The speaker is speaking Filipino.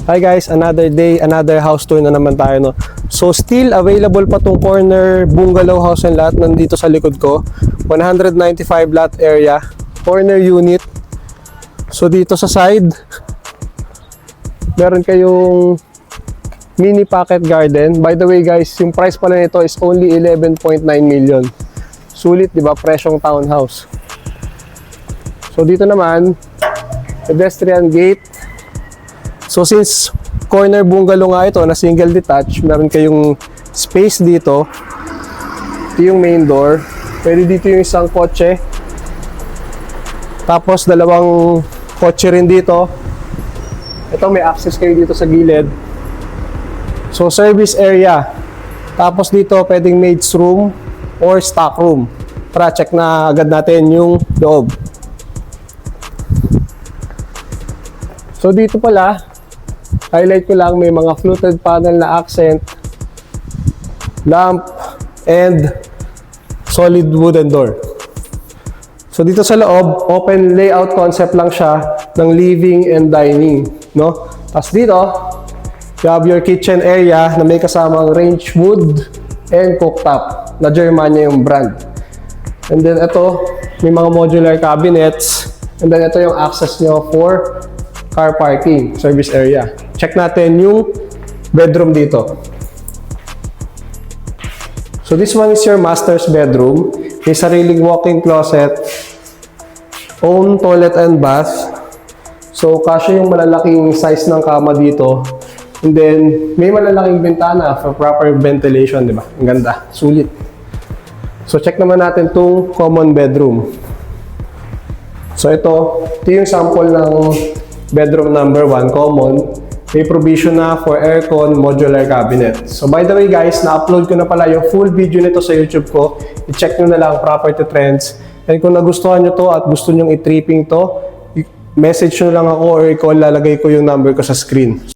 Hi guys, another day, another house tour na naman tayo, no. So still available pa tong corner bungalow house and lot nandito sa likod ko. 195 lot area, corner unit. So dito sa side, meron kayong mini pocket garden. By the way guys, yung price pala nito is only 11.9 million. Sulit, di ba? Presyong townhouse. So dito naman, pedestrian gate. So since corner bungalow nga ito na single detached, meron kayong space dito. Ito yung main door. Pwede dito yung isang kotse. Tapos dalawang kotse rin dito. Ito may access kayo dito sa gilid. So service area. Tapos dito pwedeng maid's room or stock room. Para check na agad natin yung loob. So dito pala, highlight ko lang, may mga fluted panel na accent, lamp, and solid wooden door. So dito sa loob, open layout concept lang siya ng living and dining, no? Tapos dito, you have your kitchen area na may kasamang range wood and cooktop na Germania yung brand. And then ito, may mga modular cabinets. And then ito yung access nyo for car parking, service area. Check natin yung bedroom dito. So this one is your master's bedroom. May sariling walk-in closet, own toilet and bath. So kasya yung malalaking size ng kama dito. And then may malalaking bintana for proper ventilation, di ba? Ang ganda, sulit. So check naman natin tong common bedroom. So ito yung sample ng bedroom number 1, common. May provision na for aircon, modular cabinet. So by the way guys, na-upload ko na pala yung full video nito sa YouTube ko. I-check nyo na lang, Property Trends. And kung nagustuhan nyo to at gusto nyo i-tripping to, message nyo lang ako or i-call, lalagay ko yung number ko sa screen.